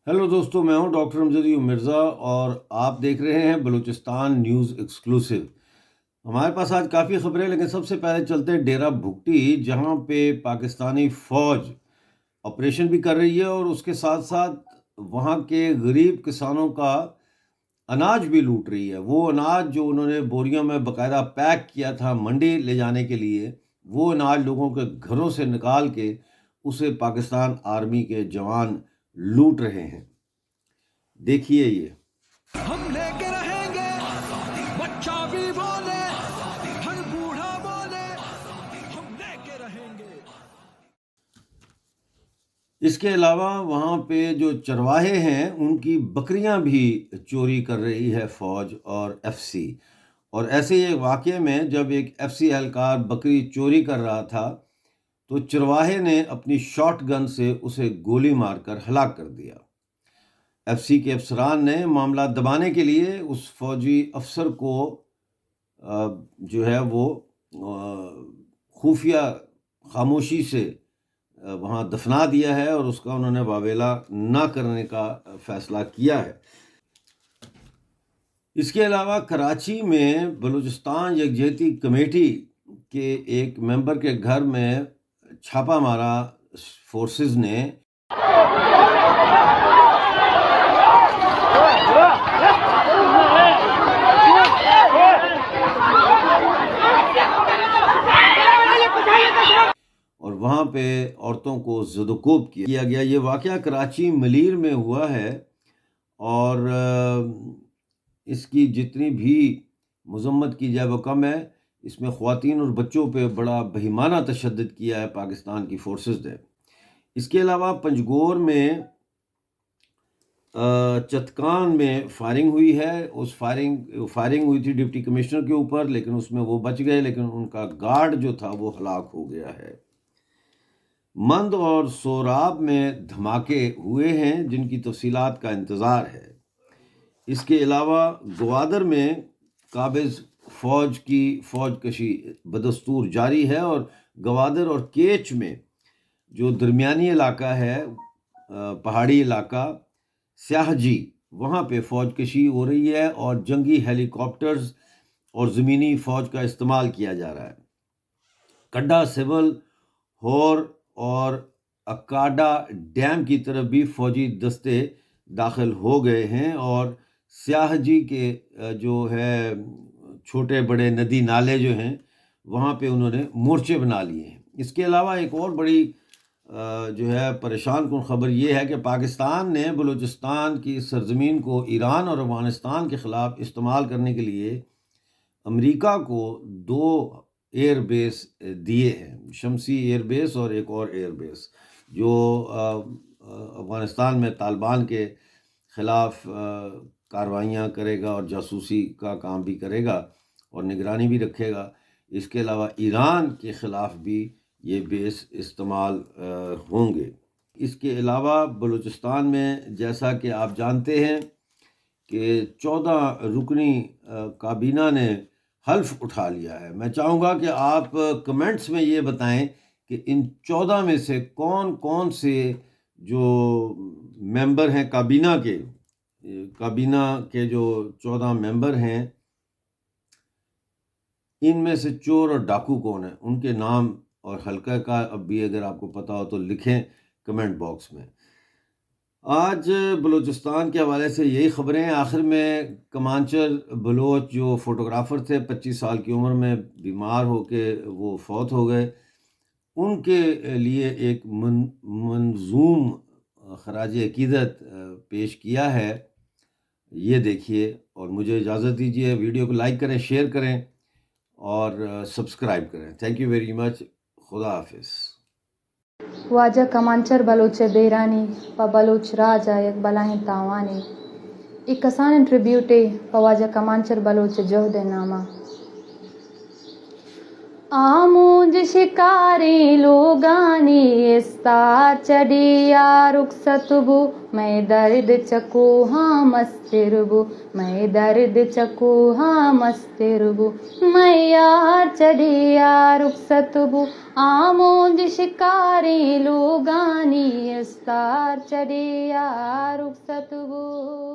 Hello दोस्तों, मैं हूं डॉक्टर अमजद मिर्ज़ा और आप देख रहे हैं बलूचिस्तान न्यूज़ एक्सक्लूसिव। हमारे पास आज काफ़ी खबरें, लेकिन सबसे पहले चलते हैं डेरा भुगटी, जहां पे पाकिस्तानी फ़ौज ऑपरेशन भी कर रही है और उसके साथ साथ वहां के गरीब किसानों का अनाज भी लूट रही है। वो अनाज जो उन्होंने बोरियों में बाकायदा पैक किया था मंडी ले जाने के लिए, वो अनाज लोगों के घरों से निकाल के उसे पाकिस्तान आर्मी के जवान लूट रहे हैं। देखिए ये। हम लेके रहेंगे, बच्चा भी बोले, हर बूढ़ा बोले, हम लेके रहेंगे। इसके अलावा वहाँ पे जो चरवाहे हैं उनकी बकरियां भी चोरी कर रही है फौज और एफसी। और ऐसे ही एक वाक़ये में जब एक एफसी एहलकार बकरी चोरी कर रहा था तो चरवाहे ने अपनी शॉट गन से उसे गोली मारकर हलाक कर दिया। एफसी के अफसरान ने मामला दबाने के लिए उस फौजी अफसर को जो है वो खुफिया खामोशी से वहाँ दफना दिया है और उसका उन्होंने वावेला ना करने का फैसला किया है। इसके अलावा कराची में बलूचिस्तान यकजहती कमेटी के एक मेंबर के घर में छापा मारा फोर्सेस ने। और वहाँ पे औरतों को ज़ुदुकोब किया गया। ये वाक़या कराची मलीर में हुआ है और इसकी जितनी भी मज़म्मत की जाए वो कम है। इसमें ख़वातीन और बच्चों पे बड़ा बहिमाना तशद्दुद किया है पाकिस्तान की फोर्सेस ने। इसके अलावा पंजगोर में चतकान में फायरिंग हुई है। उस फायरिंग हुई थी डिप्टी कमिश्नर के ऊपर, लेकिन उसमें वो बच गए, लेकिन उनका गार्ड जो था वो हलाक हो गया है। मंद और सोराब में धमाके हुए हैं जिनकी तफसीलात का इंतज़ार है। इसके अलावा ग्वादर में काबिज फ़ौज की फ़ौजकशी बदस्तूर जारी है और ग्वादर और केच में जो दरमियानी इलाका है, पहाड़ी इलाका स्याहजी, वहाँ पे फ़ौजकशी हो रही है और जंगी हेलीकॉप्टर्स और ज़मीनी फ़ौज का इस्तेमाल किया जा रहा है। कड्डा सिविल, होर और अकाडा डैम की तरफ भी फ़ौजी दस्ते दाखिल हो गए हैं और स्याहजी के जो है छोटे बड़े नदी नाले जो हैं वहाँ पे उन्होंने मोर्चे बना लिए हैं। इसके अलावा एक और बड़ी जो है परेशान कुन ख़बर ये है कि पाकिस्तान ने बलूचिस्तान की सरज़मीन को ईरान और अफ़गानिस्तान के ख़िलाफ़ इस्तेमाल करने के लिए अमेरिका को 2 एयर बेस दिए हैं, शमसी एयर बेस और एक और एयर बेस, जो अफ़गानिस्तान में तालिबान के ख़िलाफ़ कार्रवाइयाँ करेगा और जासूसी का काम भी करेगा और निगरानी भी रखेगा। इसके अलावा ईरान के ख़िलाफ़ भी ये बेस इस्तेमाल होंगे। इसके अलावा बलूचिस्तान में जैसा कि आप जानते हैं कि 14 रुकनी काबीना ने हल्फ उठा लिया है। मैं चाहूँगा कि आप कमेंट्स में ये बताएं कि इन 14 में से कौन कौन से जो मेंबर हैं काबीना के जो 14 मेंबर हैं, इनमें से चोर और डाकू कौन है, उनके नाम और हल्का का अब भी अगर आपको पता हो तो लिखें कमेंट बॉक्स में। आज बलूचिस्तान के हवाले से यही ख़बरें हैं। आखिर में कमांचर बलोच जो फ़ोटोग्राफ़र थे, 25 साल की उम्र में बीमार होके वो फौत हो गए, उनके लिए एक मंजूम ख़राज अक़ीदत पेश किया है। ये देखिए और मुझे इजाज़त दीजिए। वीडियो को लाइक करें, शेयर करें और सब्सक्राइब करें। Thank you very much. खुदा हाफिज़। वाजा कमांचर बलोच बेरानी प बलोच राजा एक बलाएं तावानी एक कसान ट्रिब्यूटे प वाजा कमांचर बलोच जोहद नामा। आमूज शिकारी लोगानी इस्तार चढ़िया रुखसतबू मैं दर्द चको हाँ मस्तिरबू मैं दर्द चको हाँ मस्तिरबू मैं यार चढ़िया रुखसतबू आमूज शिकारी लोगानी इस्तार चढ़िया रुख फतवो